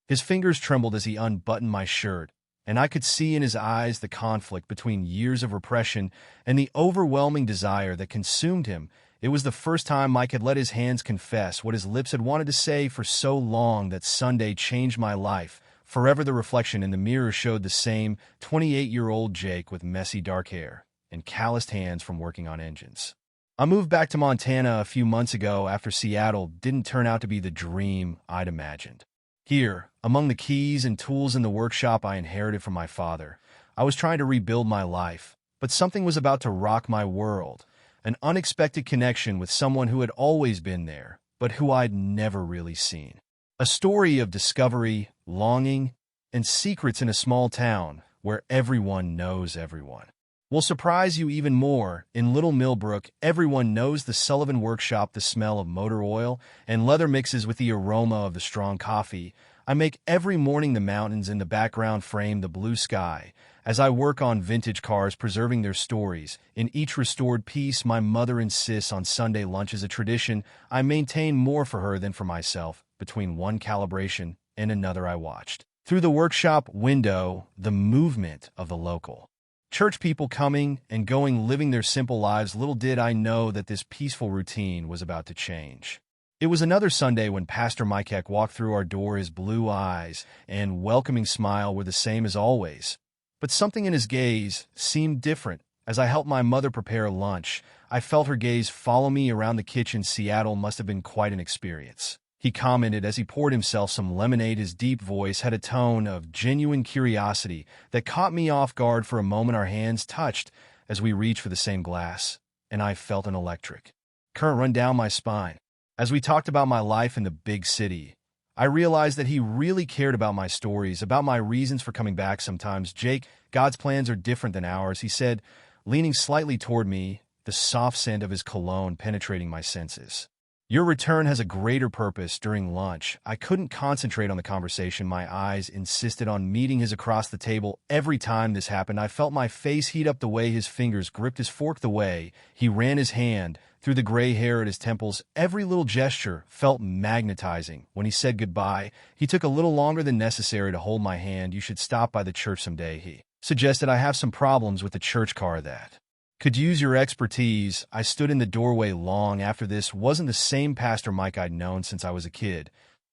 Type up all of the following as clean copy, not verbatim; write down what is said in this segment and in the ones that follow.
His fingers trembled as he unbuttoned my shirt, and I could see in his eyes the conflict between years of repression and the overwhelming desire that consumed him. It was the first time Mike had let his hands confess what his lips had wanted to say for so long. That Sunday changed my life. Forever. The reflection in the mirror showed the same 28-year-old Jake with messy dark hair and calloused hands from working on engines. I moved back to Montana a few months ago after Seattle didn't turn out to be the dream I'd imagined. Here, among the keys and tools in the workshop I inherited from my father, I was trying to rebuild my life, but something was about to rock my world. An unexpected connection with someone who had always been there, but who I'd never really seen. A story of discovery, longing, and secrets in a small town where everyone knows everyone. Will surprise you even more. In Little Milbrook, everyone knows the Sullivan Workshop. The smell of motor oil and leather mixes with the aroma of the strong coffee I make every morning. The mountains in the background frame the blue sky as I work on vintage cars, preserving their stories. In each restored piece, my mother insists on Sunday lunch as a tradition. I maintain more for her than for myself. Between one calibration and another, I watched through the workshop window the movement of the local church people coming and going, living their simple lives. Little did I know that this peaceful routine was about to change. It was another Sunday when Pastor Mike walked through our door. His blue eyes and welcoming smile were the same as always, but something in his gaze seemed different. As I helped my mother prepare lunch, I felt her gaze follow me around the kitchen. Seattle must have been quite an experience, he commented as he poured himself some lemonade. His deep voice had a tone of genuine curiosity that caught me off guard. For a moment, our hands touched as we reached for the same glass, and I felt an electric current run down my spine. As we talked about my life in the big city, I realized that he really cared about my stories, about my reasons for coming back sometimes. Jake, God's plans are different than ours, he said, leaning slightly toward me, the soft scent of his cologne penetrating my senses. Your return has a greater purpose. During lunch, I couldn't concentrate on the conversation. My eyes insisted on meeting his across the table. Every time this happened, I felt my face heat up. The way his fingers gripped his fork, the way he ran his hand through the gray hair at his temples, every little gesture felt magnetizing. When he said goodbye, he took a little longer than necessary to hold my hand. You should stop by the church someday, he suggested. I have some problems with the church car that could use your expertise. I stood in the doorway long after. This wasn't the same Pastor Mike I'd known since I was a kid.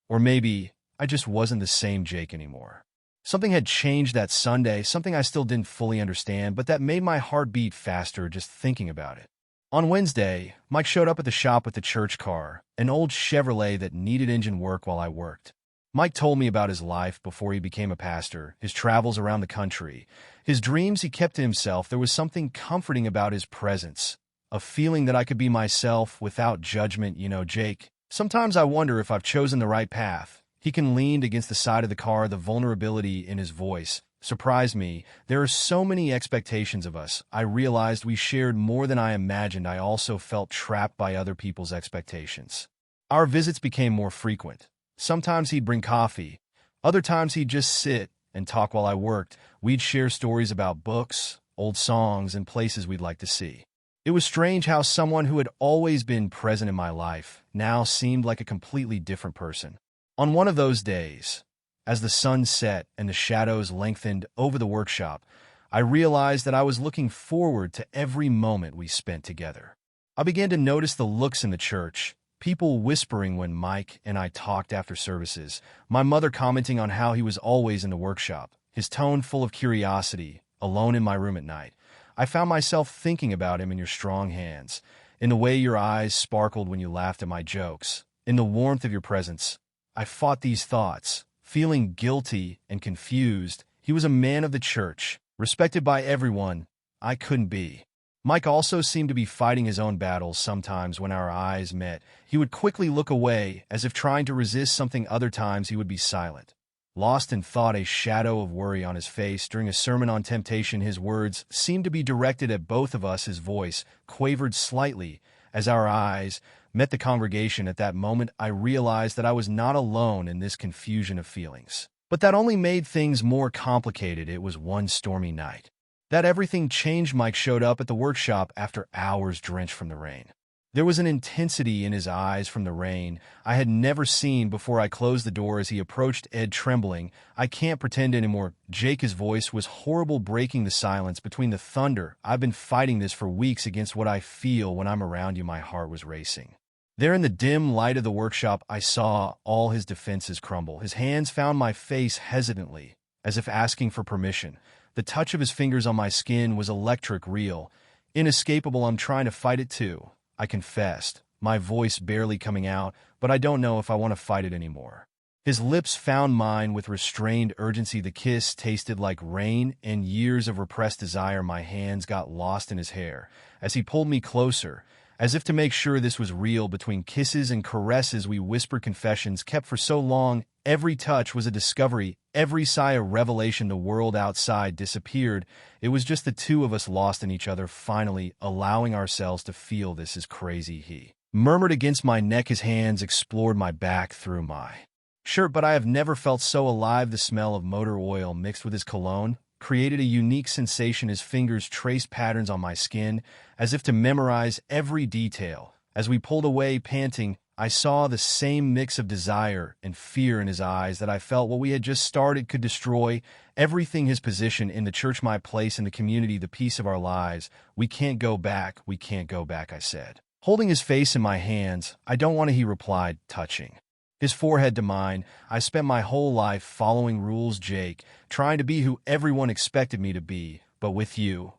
Or maybe I just wasn't the same Jake anymore. Something had changed that Sunday, something I still didn't fully understand, but that made my heart beat faster just thinking about it. On Wednesday, Mike showed up at the shop with the church car, an old Chevrolet that needed engine work while I worked. Mike told me about his life before he became a pastor, his travels around the country, his dreams he kept to himself. There was something comforting about his presence, a feeling that I could be myself without judgment. You know, Jake, sometimes I wonder if I've chosen the right path. He leaned against the side of the car, the vulnerability in his voice surprised me. There are so many expectations of us. I realized we shared more than I imagined. I also felt trapped by other people's expectations. Our visits became more frequent. Sometimes he'd bring coffee. Other times he'd just sit and talk while I worked. We'd share stories about books, old songs, and places we'd like to see. It was strange how someone who had always been present in my life now seemed like a completely different person. On one of those days, as the sun set and the shadows lengthened over the workshop, I realized that I was looking forward to every moment we spent together. I began to notice the looks in the church, people whispering when Mike and I talked after services, my mother commenting on how he was always in the workshop, his tone full of curiosity. Alone in my room at night, I found myself thinking about him. In your strong hands, in the way your eyes sparkled when you laughed at my jokes, in the warmth of your presence. I fought these thoughts, feeling guilty and confused. He was a man of the church, respected by everyone. I couldn't be. Mike also seemed to be fighting his own battles. Sometimes when our eyes met, he would quickly look away, as if trying to resist something. Other times he would be silent, lost in thought, a shadow of worry on his face. During a sermon on temptation, his words seemed to be directed at both of us. His voice quavered slightly as our eyes met the congregation. At that moment, I realized that I was not alone in this confusion of feelings. But that only made things more complicated. It was one stormy night that everything changed. Mike showed up at the workshop after hours drenched from the rain. There was an intensity in his eyes from the rain I had never seen before. I closed the door as he approached Ed, trembling. "I can't pretend anymore, Jake." His voice was horrible, breaking the silence between the thunder. "I've been fighting this for weeks against what I feel when I'm around you." My heart was racing. There in the dim light of the workshop, I saw all his defenses crumble. His hands found my face hesitantly, as if asking for permission. The touch of his fingers on my skin was electric, real, inescapable. "I'm trying to fight it too," I confessed, my voice barely coming out, "but I don't know if I want to fight it anymore." His lips found mine with restrained urgency. The kiss tasted like rain and years of repressed desire. My hands got lost in his hair as he pulled me closer, as if to make sure this was real. Between kisses and caresses, we whispered confessions kept for so long. Every touch was a discovery, every sigh a revelation. The world outside disappeared. It was just the two of us, lost in each other, finally allowing ourselves to feel. "This is crazy," he murmured against my neck. His hands explored my back through my shirt, but I have never felt so alive. The smell of motor oil mixed with his cologne created a unique sensation. His fingers traced patterns on my skin, as if to memorize every detail. As we pulled away, panting, I saw the same mix of desire and fear in his eyes that I felt what we had just started could destroy everything. His position in the church, my place in the community, the piece of our lives. "We can't go back, we can't go back," I said, holding his face in my hands. "I don't want to," he replied, touching his forehead to mine. "I spent my whole life following rules, Jake, trying to be who everyone expected me to be. But with you,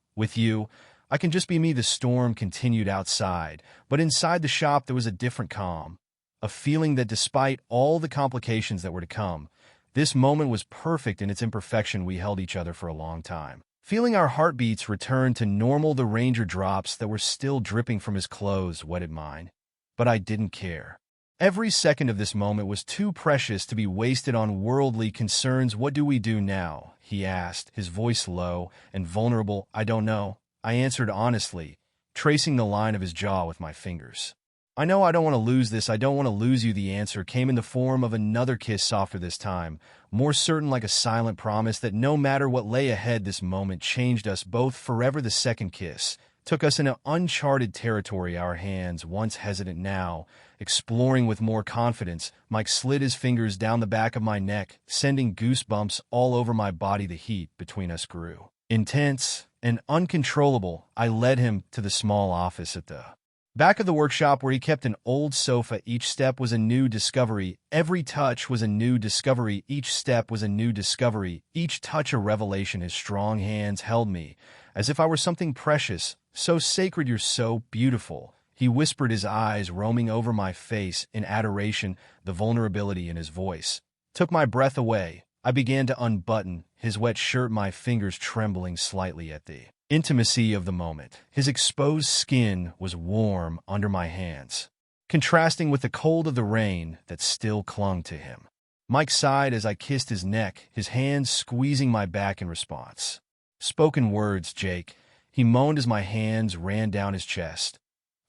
I can just be me." The storm continued outside, but inside the shop there was a different calm, a feeling that despite all the complications that were to come, this moment was perfect in its imperfection. We held each other for a long time, feeling our heartbeats return to normal. The ranger drops that were still dripping from his clothes wetted mine, but I didn't care. Every second of this moment was too precious to be wasted on worldly concerns. "What do we do now?" he asked, his voice low and vulnerable. "I don't know," I answered honestly, tracing the line of his jaw with my fingers. "I know I don't want to lose this. I don't want to lose you." The answer came in the form of another kiss, softer this time, more certain, like a silent promise that no matter what lay ahead, this moment changed us both forever. The second kiss took us into uncharted territory, our hands, once hesitant, now exploring with more confidence. Mike slid his fingers down the back of my neck, sending goosebumps all over my body. The heat between us grew intense and uncontrollable. I led him to the small office at the back of the workshop where he kept an old sofa. Each step was a new discovery. Every touch was a new discovery. Each step was a new discovery. Each touch a revelation. His strong hands held me as if I were something precious, so sacred. "You're so beautiful," he whispered, his eyes roaming over my face in adoration. The vulnerability in his voice took my breath away. I began to unbutton his wet shirt, my fingers trembling slightly at the intimacy of the moment. His exposed skin was warm under my hands, contrasting with the cold of the rain that still clung to him. Mike sighed as I kissed his neck, his hands squeezing my back in response. "Spoken words, Jake," he moaned as my hands ran down his chest.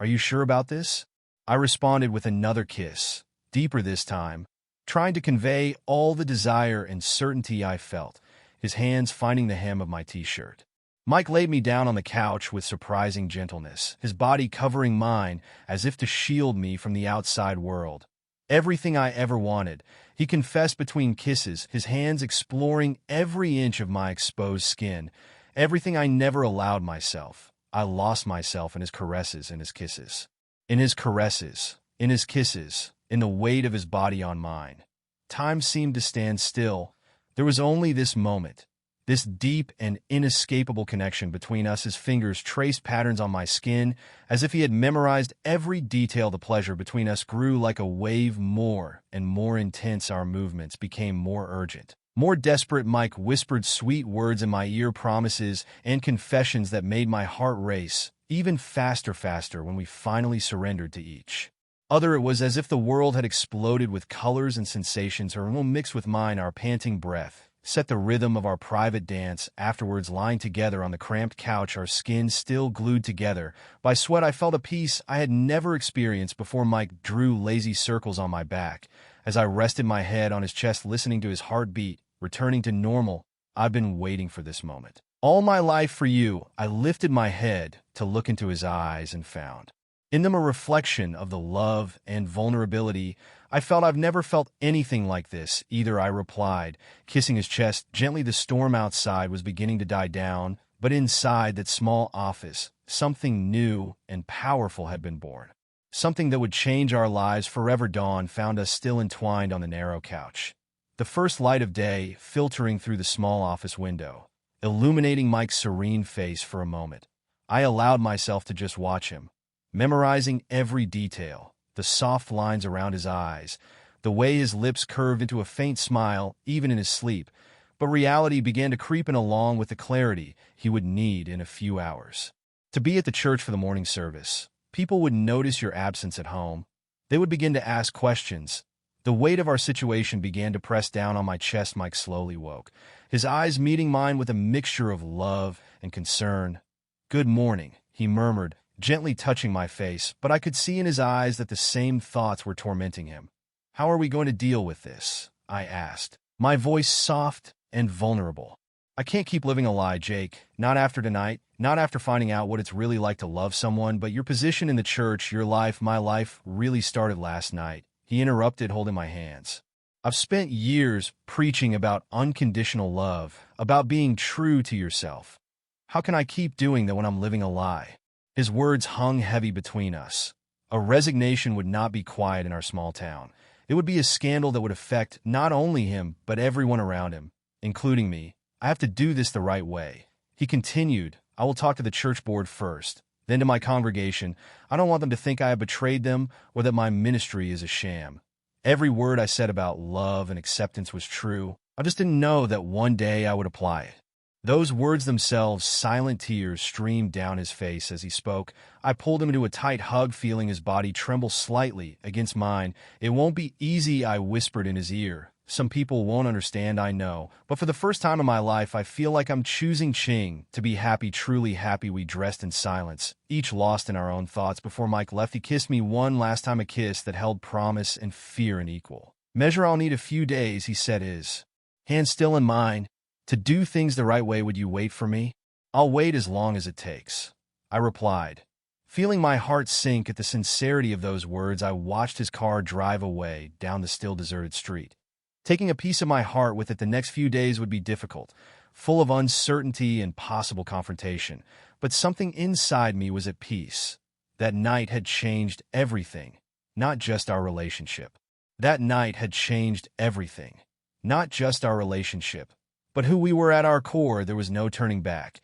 "Are you sure about this?" I responded with another kiss, deeper this time, trying to convey all the desire and certainty I felt, his hands finding the hem of my t-shirt. Mike laid me down on the couch with surprising gentleness, his body covering mine as if to shield me from the outside world. "Everything I ever wanted," he confessed between kisses, his hands exploring every inch of my exposed skin. "Everything I never allowed myself." I lost myself in his caresses and his kisses. In his caresses, in his kisses, in the weight of his body on mine. Time seemed to stand still. There was only this moment, this deep and inescapable connection between us. His fingers traced patterns on my skin, as if he had memorized every detail. The pleasure between us grew like a wave, more and more intense. Our movements became more urgent, more desperate. Mike whispered sweet words in my ear, promises and confessions that made my heart race even faster when we finally surrendered to each other. It was as if the world had exploded with colors and sensations. Her own mixed with mine, our panting breath set the rhythm of our private dance. Afterwards, lying together on the cramped couch, our skin still glued together by sweat, I felt a peace I had never experienced before. Mike drew lazy circles on my back as I rested my head on his chest, listening to his heartbeat returning to normal. "I've been waiting for this moment all my life, for you." I lifted my head to look into his eyes and found in them a reflection of the love and vulnerability I felt. I've never felt anything like this either, I replied, kissing his chest gently. The storm outside was beginning to die down, but inside that small office, something new and powerful had been born. Something that would change our lives forever. Dawn found us still entwined on the narrow couch. The first light of day filtering through the small office window, illuminating Mike's serene face for a moment. I allowed myself to just watch him, memorizing every detail, the soft lines around his eyes, the way his lips curved into a faint smile even in his sleep. But reality began to creep in along with the clarity he would need in a few hours. To be at the church for the morning service, people would notice your absence at home. They would begin to ask questions. The weight of our situation began to press down on my chest. Mike slowly woke, his eyes meeting mine with a mixture of love and concern. "Good morning," he murmured, gently touching my face, but I could see in his eyes that the same thoughts were tormenting him. "How are we going to deal with this?" I asked, my voice soft and vulnerable. "I can't keep living a lie, Jake. Not after tonight, not after finding out what it's really like to love someone. But your position in the church, your life, my life, really started last night," he interrupted, holding my hands. "I've spent years preaching about unconditional love, about being true to yourself. How can I keep doing that when I'm living a lie?" His words hung heavy between us. A resignation would not be quiet in our small town. It would be a scandal that would affect not only him, but everyone around him, including me. "I have to do this the right way," he continued. "I will talk to the church board first, then to my congregation. I don't want them to think I have betrayed them or that my ministry is a sham." Every word I said about love and acceptance was true. I just didn't know that one day I would apply it. Those words themselves, silent tears streamed down his face as he spoke. I pulled him into a tight hug, feeling his body tremble slightly against mine. "It won't be easy," I whispered in his ear. "Some people won't understand, I know. But for the first time in my life, I feel like I'm choosing to be happy, truly happy." We dressed in silence, each lost in our own thoughts. Before Mike left, he kissed me one last time, a kiss that held promise and fear in equal measure. "I'll need a few days," he said, his hand still in mine, "to do things the right way. Would you wait for me?" "I'll wait as long as it takes," I replied. Feeling my heart sink at the sincerity of those words, I watched his car drive away down the still deserted street, taking a piece of my heart with it. The next few days would be difficult, full of uncertainty and possible confrontation, but something inside me was at peace. That night had changed everything, not just our relationship. That night had changed everything, not just our relationship, but who we were at our core. There was no turning back,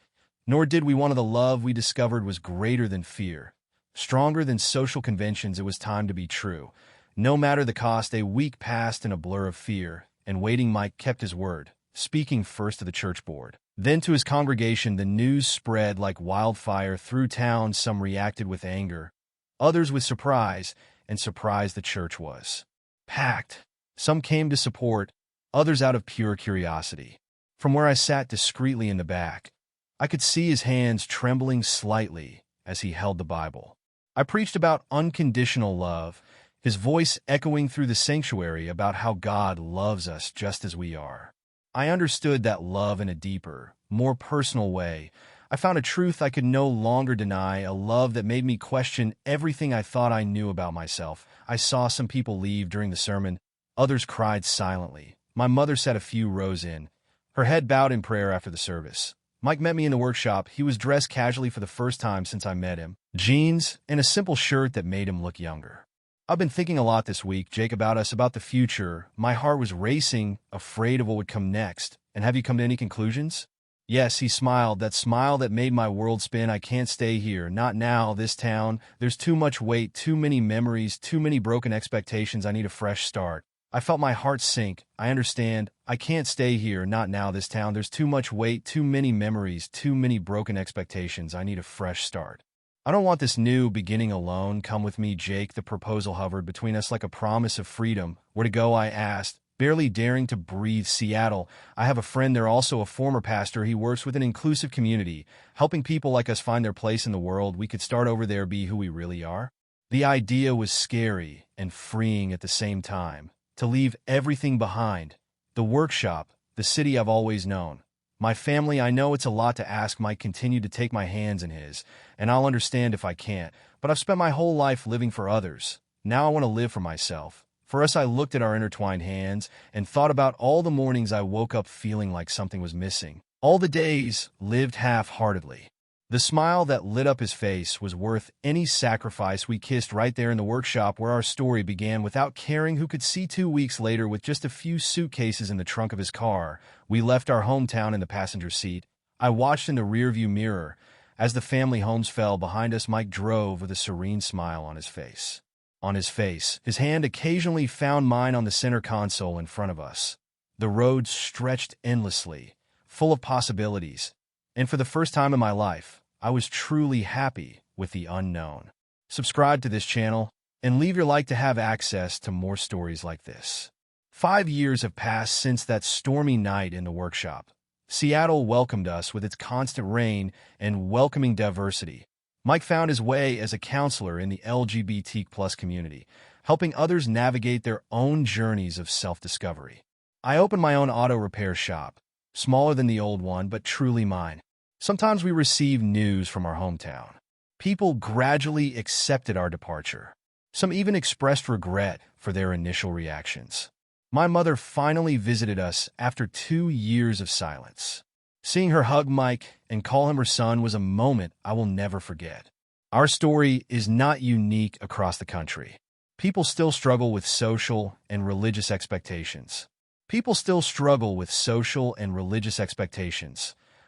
nor did we want to. The love we discovered was greater than fear, stronger than social conventions. It was time to be true, no matter the cost. A week passed in a blur of fear and waiting. Mike kept his word, speaking first to the church board, then to his congregation. The news spread like wildfire through town. Some reacted with anger, others with surprise, and surprised the church was packed. Some came to support, others out of pure curiosity. From where I sat discreetly in the back, I could see his hands trembling slightly as he held the Bible. I preached about unconditional love, his voice echoing through the sanctuary about how God loves us just as we are. I understood that love in a deeper, more personal way. I found a truth I could no longer deny, a love that made me question everything I thought I knew about myself. I saw some people leave during the sermon. Others cried silently. My mother sat a few rows in, her head bowed in prayer after the service. Mike met me in the workshop. He was dressed casually for the first time since I met him. Jeans and a simple shirt that made him look younger. "I've been thinking a lot this week, Jake, about us, about the future." My heart was racing, afraid of what would come next. "And have you come to any conclusions?" "Yes," he smiled, that smile that made my world spin. "I can't stay here. Not now, this town. There's too much weight, too many memories, too many broken expectations. I need a fresh start." I felt my heart sink. "I understand. I can't stay here. Not now, this town. There's too much weight, too many memories, too many broken expectations. I need a fresh start." "I don't want this new beginning alone. Come with me, Jake." The proposal hovered between us like a promise of freedom. "Where to go?" I asked, barely daring to breathe. "Seattle. I have a friend there, also a former pastor. He works with an inclusive community, helping people like us find their place in the world. We could start over there, be who we really are." The idea was scary and freeing at the same time. To leave everything behind, the workshop, the city I've always known, My family, I know it's a lot to ask, might continue to take my hands in his, and I'll understand if I can't, but I've spent my whole life living for others. Now I want to live for myself. For us, I looked at our intertwined hands and thought about all the mornings I woke up feeling like something was missing. All the days lived half-heartedly. The smile that lit up his face was worth any sacrifice. We kissed right there in the workshop where our story began, without caring who could see. 2 weeks later, with just a few suitcases in the trunk of his car, we left our hometown in the passenger seat. I watched in the rearview mirror. As the family homes fell behind us, Mike drove with a serene smile on his face. His hand occasionally found mine on the center console in front of us. The road stretched endlessly, full of possibilities, and for the first time in my life, I was truly happy with the unknown. Subscribe to this channel and leave your like to have access to more stories like this. 5 years have passed since that stormy night in the workshop. Seattle welcomed us with its constant rain and welcoming diversity. Mike found his way as a counselor in the LGBT+ community, helping others navigate their own journeys of self-discovery. I opened my own auto repair shop, smaller than the old one, but truly mine. Sometimes we received news from our hometown. People gradually accepted our departure. Some even expressed regret for their initial reactions. My mother finally visited us after 2 years of silence. Seeing her hug Mike and call him her son was a moment I will never forget. Our story is not unique across the country. People still struggle with social and religious expectations.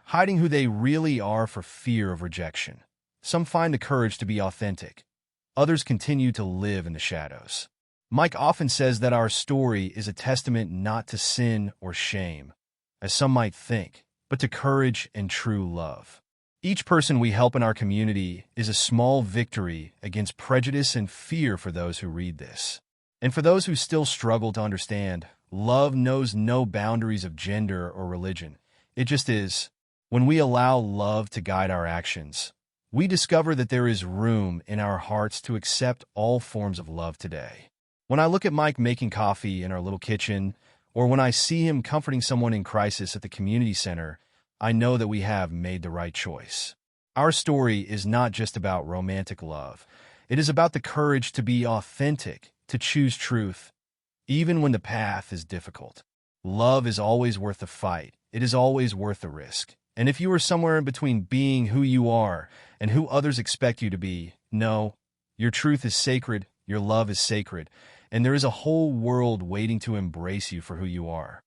Hiding who they really are for fear of rejection. Some find the courage to be authentic. Others continue to live in the shadows. Mike often says that our story is a testament not to sin or shame, as some might think, but to courage and true love. Each person we help in our community is a small victory against prejudice and fear for those who read this. And for those who still struggle to understand, love knows no boundaries of gender or religion. It just is. When we allow love to guide our actions, we discover that there is room in our hearts to accept all forms of love today. When I look at Mike making coffee in our little kitchen, or when I see him comforting someone in crisis at the community center, I know that we have made the right choice. Our story is not just about romantic love. It is about the courage to be authentic, to choose truth, even when the path is difficult. Love is always worth the fight. It is always worth the risk. And if you are somewhere in between being who you are and who others expect you to be, know your truth is sacred, your love is sacred, and there is a whole world waiting to embrace you for who you are.